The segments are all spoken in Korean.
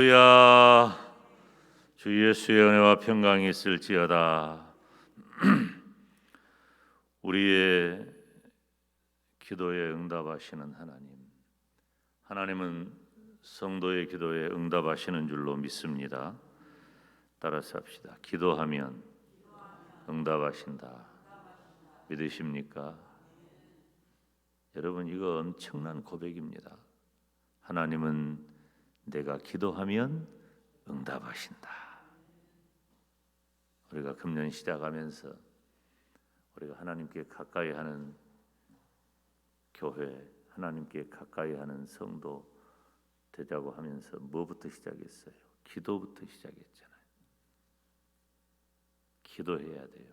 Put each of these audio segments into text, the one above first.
할렐루야. 주 예수의 은혜와 평강이 있을지어다. 우리의 기도에 응답하시는 하나님은 성도의 기도에 응답하시는 줄로 믿습니다. 따라서 합시다. 기도하면 응답하신다. 믿으십니까? 여러분, 이거 엄청난 고백입니다. 하나님은 내가 기도하면 응답하신다. 우리가 금년 시작하면서 우리가 하나님께 가까이 하는 교회, 하나님께 가까이 하는 성도 되자고 하면서 뭐부터 시작했어요? 기도부터 시작했잖아요. 기도해야 돼요.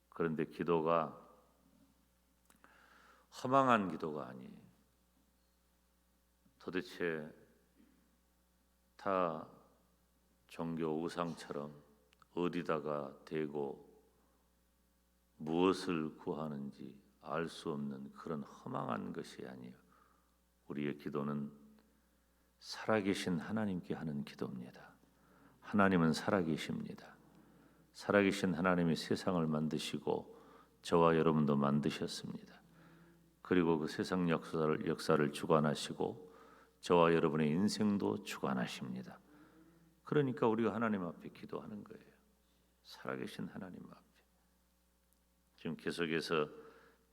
그런데 기도가 허망한 기도가 아니에요. 도대체 다 종교 우상처럼 어디다가 대고 무엇을 구하는지 알 수 없는 그런 허망한 것이 아니에요. 우리의 기도는 살아계신 하나님께 하는 기도입니다. 하나님은 살아계십니다. 살아계신 하나님이 세상을 만드시고 저와 여러분도 만드셨습니다. 그리고 그 세상 역사를 주관하시고 저와 여러분의 인생도 주관하십니다. 그러니까 우리가 하나님 앞에 기도하는 거예요. 살아계신 하나님 앞에. 지금 계속해서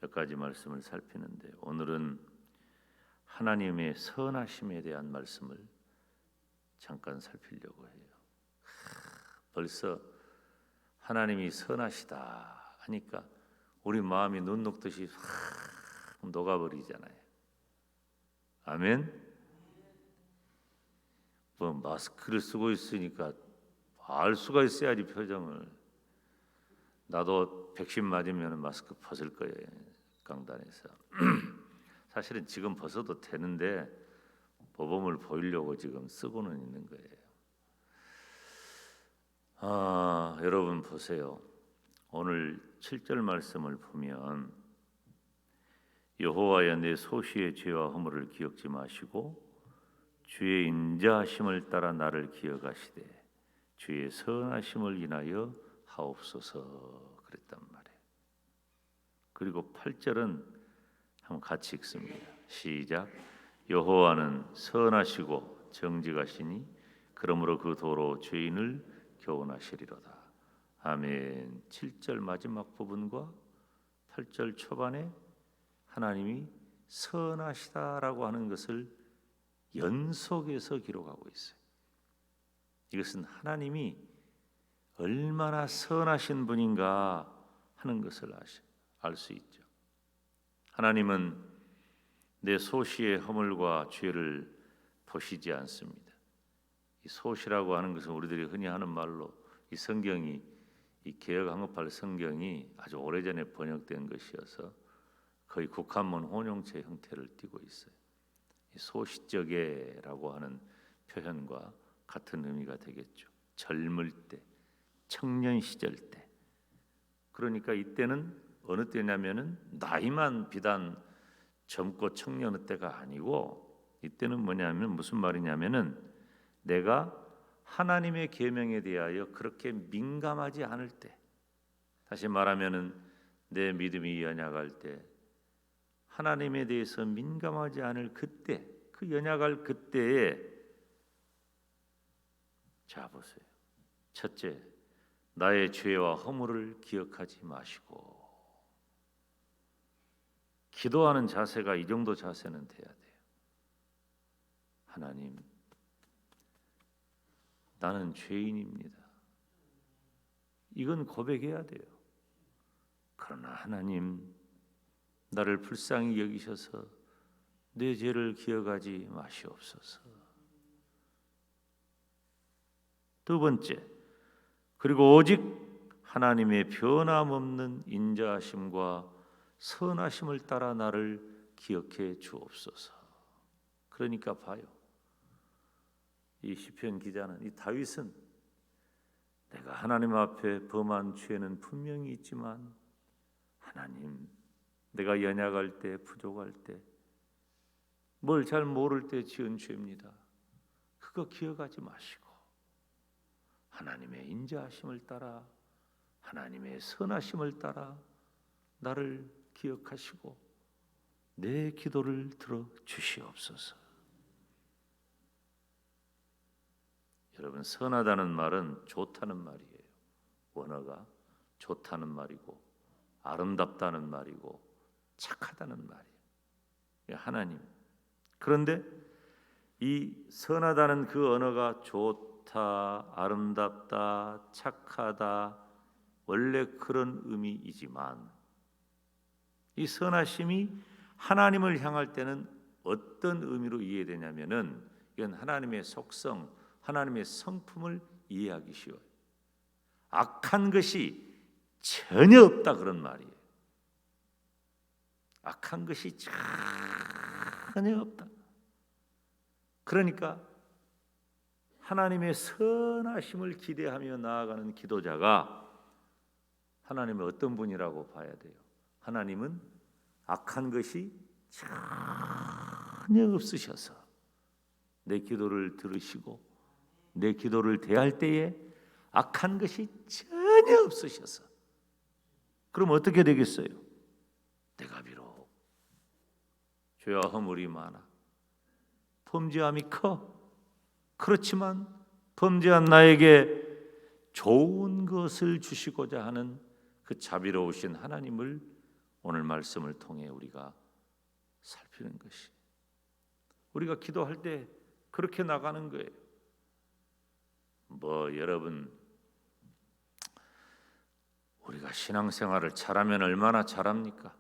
몇 가지 말씀을 살피는데 오늘은 하나님의 선하심에 대한 말씀을 잠깐 살피려고 해요. 벌써 하나님이 선하시다 하니까 우리 마음이 눈 녹듯이 확 녹아버리잖아요. 아멘. 뭐 마스크를 쓰고 있으니까 알 수가 있어야지 표정을. 나도 백신 맞으면 마스크 벗을 거예요. 강단에서. 사실은 지금 벗어도 되는데 모범을 보이려고 지금 쓰고는 있는 거예요. 여러분 보세요. 오늘 7절 말씀을 보면 여호와여 내 소시의 죄와 허물을 기억지 마시고 주의 인자하심을 따라 나를 기억하시되 주의 선하심을 인하여 하옵소서 그랬단 말이에요. 그리고 8절은 한번 같이 읽습니다. 시작. 여호와는 선하시고 정직하시니 그러므로 그 도로 죄인을 교훈하시리로다. 아멘. 7절 마지막 부분과 8절 초반에 하나님이 선하시다라고 하는 것을 연속해서 기록하고 있어요. 이것은 하나님이 얼마나 선하신 분인가 하는 것을 알 수 있죠. 하나님은 내 소시의 허물과 죄를 보시지 않습니다. 이 소시라고 하는 것은 우리들이 흔히 하는 말로 이 성경이 이 개역 한국발 성경이 아주 오래전에 번역된 것이어서 거의 국한문 혼용체 형태를 띠고 있어요. 이 소시적에라고 하는 표현과 같은 의미가 되겠죠. 젊을 때, 청년 시절 때. 그러니까 이때는 어느 때냐면은 나이만 비단 젊고 청년의 때가 아니고 이때는 뭐냐면 무슨 말이냐면은 내가 하나님의 계명에 대하여 그렇게 민감하지 않을 때, 다시 말하면은 내 믿음이 연약할 때, 하나님에 대해서 민감하지 않을 그때, 그 연약할 그때에 자 보세요. 첫째, 나의 죄와 허물을 기억하지 마시고. 기도하는 자세가 이 정도 자세는 돼야 돼요. 하나님, 나는 죄인입니다. 이건 고백해야 돼요. 그러나 하나님, 나를 불쌍히 여기셔서 내 죄를 기억하지 마시옵소서. 두 번째, 그리고 오직 하나님의 변함없는 인자하심과 선하심을 따라 나를 기억해 주옵소서. 그러니까 봐요. 이 시편 기자는, 이 다윗은 내가 하나님 앞에 범한 죄는 분명히 있지만 하나님, 내가 연약할 때, 부족할 때, 뭘 잘 모를 때 지은 죄입니다. 그거 기억하지 마시고 하나님의 인자하심을 따라 하나님의 선하심을 따라 나를 기억하시고 내 기도를 들어 주시옵소서. 여러분, 선하다는 말은 좋다는 말이에요. 원어가 좋다는 말이고 아름답다는 말이고 착하다는 말이에요. 하나님. 그런데 이 선하다는 그 언어가 좋다, 아름답다, 착하다, 원래 그런 의미이지만 이 선하심이 하나님을 향할 때는 어떤 의미로 이해되냐면은 이건 하나님의 속성, 하나님의 성품을 이해하기 쉬워요. 악한 것이 전혀 없다 그런 말이에요. 악한 것이 전혀 없다. 그러니까 하나님의 선하심을 기대하며 나아가는 기도자가 하나님의 어떤 분이라고 봐야 돼요? 하나님은 악한 것이 전혀 없으셔서 내 기도를 들으시고 내 기도를 대할 때에 악한 것이 전혀 없으셔서 그럼 어떻게 되겠어요? 내가 비록 죄와 허물이 많아 범죄함이 커 그렇지만 범죄한 나에게 좋은 것을 주시고자 하는 그 자비로우신 하나님을 오늘 말씀을 통해 우리가 살피는 것이 우리가 기도할 때 그렇게 나가는 거예요. 여러분 우리가 신앙생활을 잘하면 얼마나 잘합니까?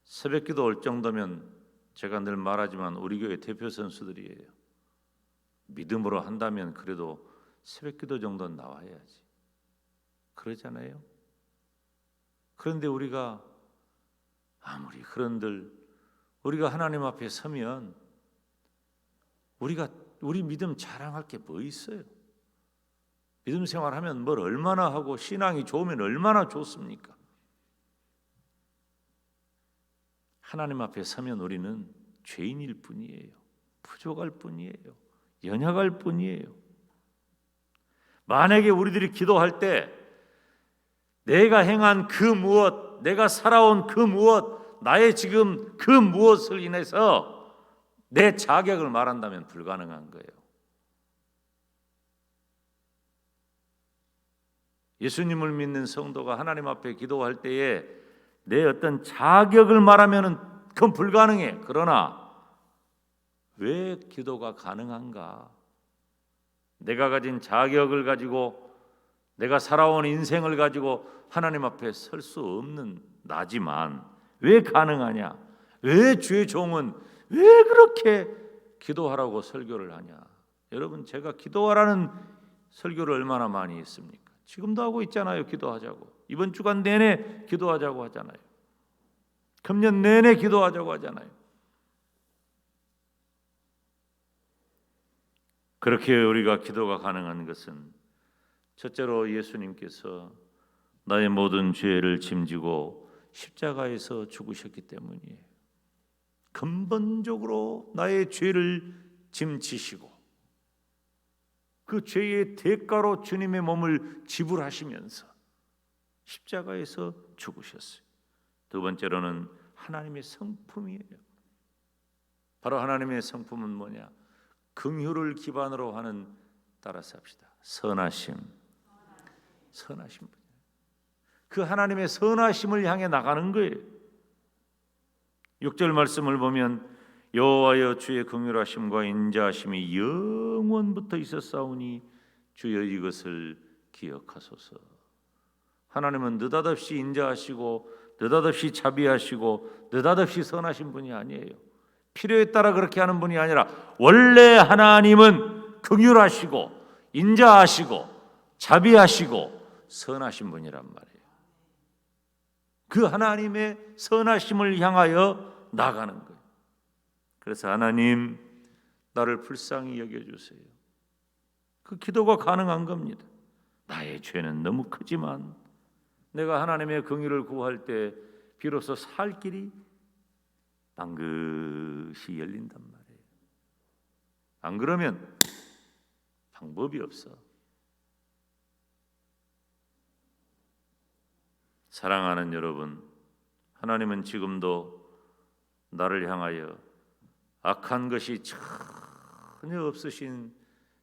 새벽기도 올 정도면 제가 늘 말하지만 우리 교회 대표 선수들이에요. 믿음으로 한다면 그래도 새벽기도 정도는 나와야지. 그러잖아요. 그런데 우리가 아무리 그런들 우리가 하나님 앞에 서면 우리 믿음 자랑할 게 뭐 있어요? 믿음 생활하면 뭘 얼마나 하고 신앙이 좋으면 얼마나 좋습니까? 하나님 앞에 서면 우리는 죄인일 뿐이에요. 부족할 뿐이에요. 연약할 뿐이에요. 만약에 우리들이 기도할 때 내가 행한 그 무엇, 내가 살아온 그 무엇, 나의 지금 그 무엇을 인해서 내 자격을 말한다면 불가능한 거예요. 예수님을 믿는 성도가 하나님 앞에 기도할 때에 내 어떤 자격을 말하면은 그건 불가능해. 그러나 왜 기도가 가능한가? 내가 가진 자격을 가지고 내가 살아온 인생을 가지고 하나님 앞에 설 수 없는 나지만 왜 가능하냐? 왜 주의 종은 왜 그렇게 기도하라고 설교를 하냐? 여러분 제가 기도하라는 설교를 얼마나 많이 했습니까? 지금도 하고 있잖아요. 기도하자고. 이번 주간 내내 기도하자고 하잖아요. 금년 내내 기도하자고 하잖아요. 그렇게 우리가 기도가 가능한 것은 첫째로 예수님께서 나의 모든 죄를 짐지고 십자가에서 죽으셨기 때문이에요. 근본적으로 나의 죄를 짐지시고 그 죄의 대가로 주님의 몸을 지불하시면서 십자가에서 죽으셨어요. 두 번째로는 하나님의 성품이에요. 바로 하나님의 성품은 뭐냐? 긍휼을 기반으로 하는, 따라서 합시다, 선하심. 선하심. 그 하나님의 선하심을 향해 나가는 거예요. 6절 말씀을 보면 여호와여 주의 긍휼하심과 인자하심이 영원부터 있었사오니 주여 이것을 기억하소서. 하나님은 느닷없이 인자하시고 느닷없이 자비하시고 느닷없이 선하신 분이 아니에요. 필요에 따라 그렇게 하는 분이 아니라 원래 하나님은 긍휼하시고 인자하시고 자비하시고 선하신 분이란 말이에요. 그 하나님의 선하심을 향하여 나가는 거예요. 그래서 하나님 나를 불쌍히 여겨주세요. 그 기도가 가능한 겁니다. 나의 죄는 너무 크지만 내가 하나님의 긍휼을 구할 때 비로소 살 길이 방긋이 열린단 말이에요. 안 그러면 방법이 없어. 사랑하는 여러분, 하나님은 지금도 나를 향하여 악한 것이 전혀 없으신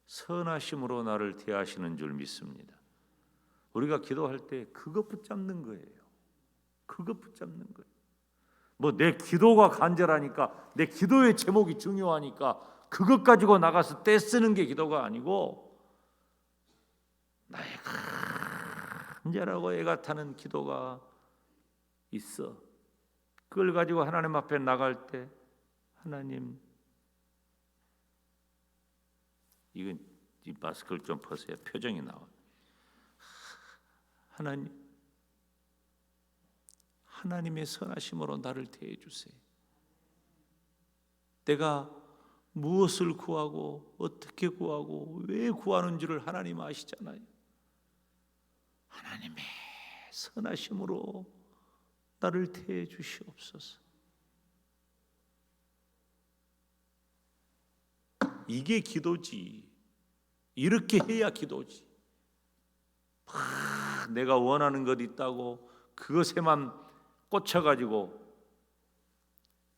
선하심으로 나를 대하시는 줄 믿습니다. 우리가 기도할 때 그것 붙잡는 거예요. 그것 붙잡는 거예요. 뭐 내 기도가 간절하니까, 내 기도의 제목이 중요하니까 그것 가지고 나가서 떼쓰는 게 기도가 아니고, 나의 간절하고 애가 타는 기도가 있어. 그걸 가지고 하나님 앞에 나갈 때, 하나님, 이건 이 마스크를 좀 벗어야 표정이 나와. 하나님, 하나님의 선하심으로 나를 대해 주세요. 내가 무엇을 구하고 어떻게 구하고 왜 구하는 줄을 하나님 아시잖아요. 하나님의 선하심으로 나를 대해 주시옵소서. 이게 기도지. 이렇게 해야 기도지. 내가 원하는 것 있다고 그것에만 꽂혀가지고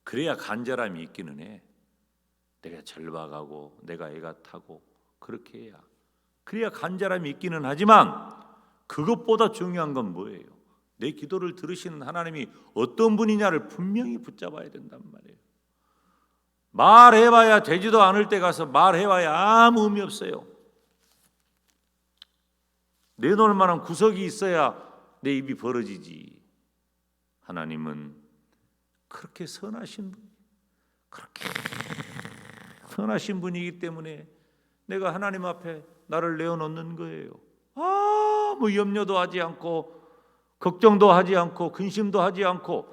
그래야 간절함이 있기는 해. 내가 절박하고 내가 애가 타고 그렇게 해야, 그래야 간절함이 있기는 하지만, 그것보다 중요한 건 뭐예요? 내 기도를 들으시는 하나님이 어떤 분이냐를 분명히 붙잡아야 된단 말이에요. 말해봐야 되지도 않을 때 가서 말해봐야 아무 의미 없어요. 내놓을 만한 구석이 있어야 내 입이 벌어지지. 하나님은 그렇게 선하신 분, 그렇게 선하신 분이기 때문에 내가 하나님 앞에 나를 내어놓는 거예요. 아무 염려도 하지 않고, 걱정도 하지 않고, 근심도 하지 않고,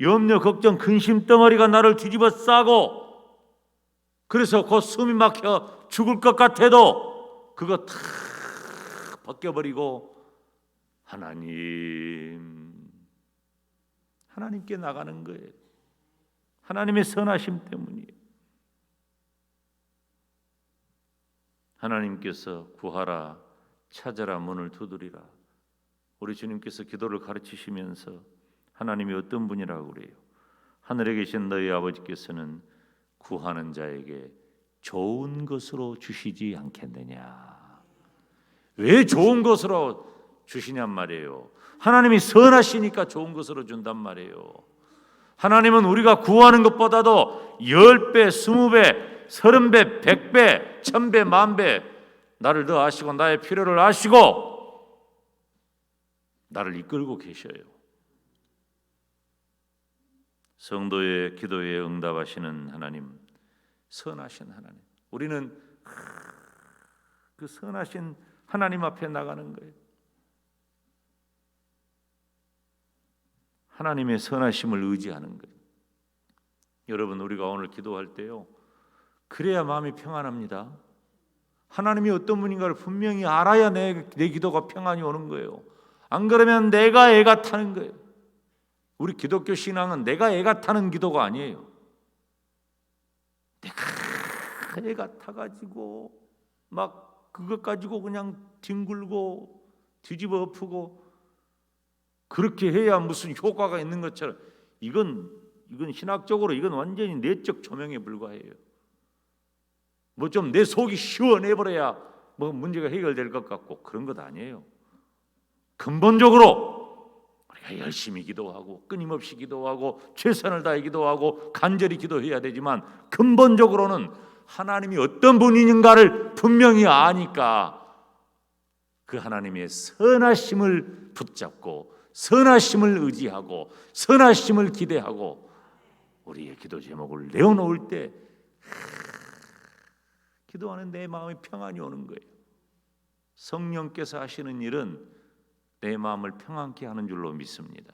염려, 걱정, 근심 덩어리가 나를 뒤집어 싸고, 그래서 곧 숨이 막혀 죽을 것 같아도 그거 다 벗겨버리고 하나님께 나가는 거예요. 하나님의 선하심 때문이에요. 하나님께서 구하라, 찾아라, 문을 두드리라. 우리 주님께서 기도를 가르치시면서 하나님이 어떤 분이라고 그래요? 하늘에 계신 너희 아버지께서는 구하는 자에게 좋은 것으로 주시지 않겠느냐. 왜 좋은 것으로 주시냔 말이에요. 하나님이 선하시니까 좋은 것으로 준단 말이에요. 하나님은 우리가 구하는 것보다도 10배, 20배, 30배, 100배, 1000배, 10,000배 나를 더 아시고 나의 필요를 아시고 나를 이끌고 계셔요. 성도의 기도에 응답하시는 하나님, 선하신 하나님. 우리는 그 선하신 하나님 앞에 나가는 거예요. 하나님의 선하심을 의지하는 거예요. 여러분, 우리가 오늘 기도할 때요, 그래야 마음이 평안합니다. 하나님이 어떤 분인가를 분명히 알아야 내 기도가 평안이 오는 거예요. 안 그러면 내가 애가 타는 거예요. 우리 기독교 신앙은 내가 애가 타는 기도가 아니에요. 내가 애가 타가지고 막 그것 가지고 그냥 뒹굴고 뒤집어 엎고 그렇게 해야 무슨 효과가 있는 것처럼, 이건 신학적으로 이건 완전히 내적 조명에 불과해요. 뭐 좀 내 속이 시원해버려야 뭐 문제가 해결될 것 같고 그런 것 아니에요. 근본적으로 우리가 열심히 기도하고 끊임없이 기도하고 최선을 다해 기도하고 간절히 기도해야 되지만, 근본적으로는 하나님이 어떤 분인가를 분명히 아니까 그 하나님의 선하심을 붙잡고 선하심을 의지하고 선하심을 기대하고 우리의 기도 제목을 내어놓을 때 기도하는 내 마음에 평안이 오는 거예요. 성령께서 하시는 일은 내 마음을 평안케 하는 줄로 믿습니다.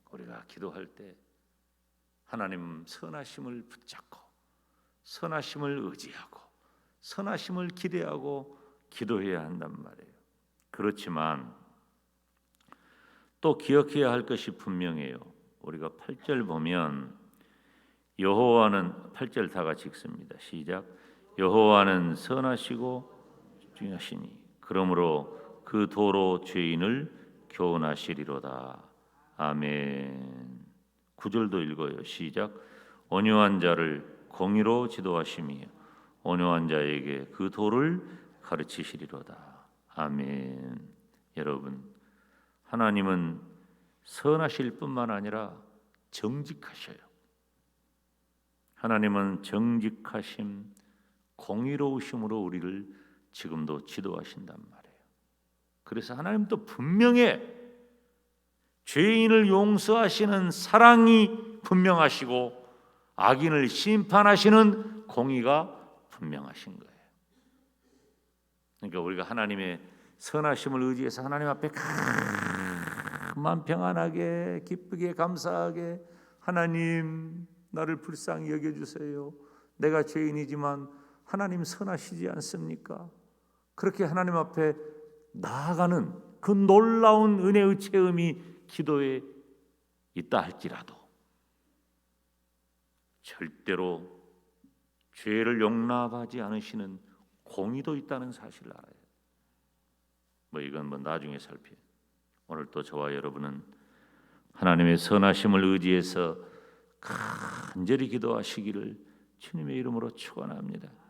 우리가 기도할 때 하나님 선하심을 붙잡고 선하심을 의지하고 선하심을 기대하고 기도해야 한단 말이에요. 그렇지만 또 기억해야 할 것이 분명해요. 우리가 8절 보면 여호와는, 8절 다 같이 읽습니다. 시작. 여호와는 선하시고 중요하시니 그러므로 그 도로 죄인을 교훈하시리로다. 아멘. 9절도 읽어요. 시작. 온유한 자를 공의로 지도하시며 온유한 자에게 그 도를 가르치시리로다. 아멘. 여러분, 하나님은 선하실 뿐만 아니라 정직하셔요. 하나님은 정직하심, 공의로우심으로 우리를 지금도 지도하신단 말이에요. 그래서 하나님도 분명해 죄인을 용서하시는 사랑이 분명하시고 악인을 심판하시는 공의가 분명하신 거예요. 그러니까 우리가 하나님의 선하심을 의지해서 하나님 앞에 가만 평안하게 기쁘게 감사하게 하나님 나를 불쌍히 여겨주세요. 내가 죄인이지만 하나님 선하시지 않습니까? 그렇게 하나님 앞에 나아가는 그 놀라운 은혜의 체험이 기도에 있다 할지라도 절대로 죄를 용납하지 않으시는 공의도 있다는 사실을 알아요. 이건 나중에 살펴요. 오늘 또 저와 여러분은 하나님의 선하심을 의지해서 간절히 기도하시기를 주님의 이름으로 축원합니다.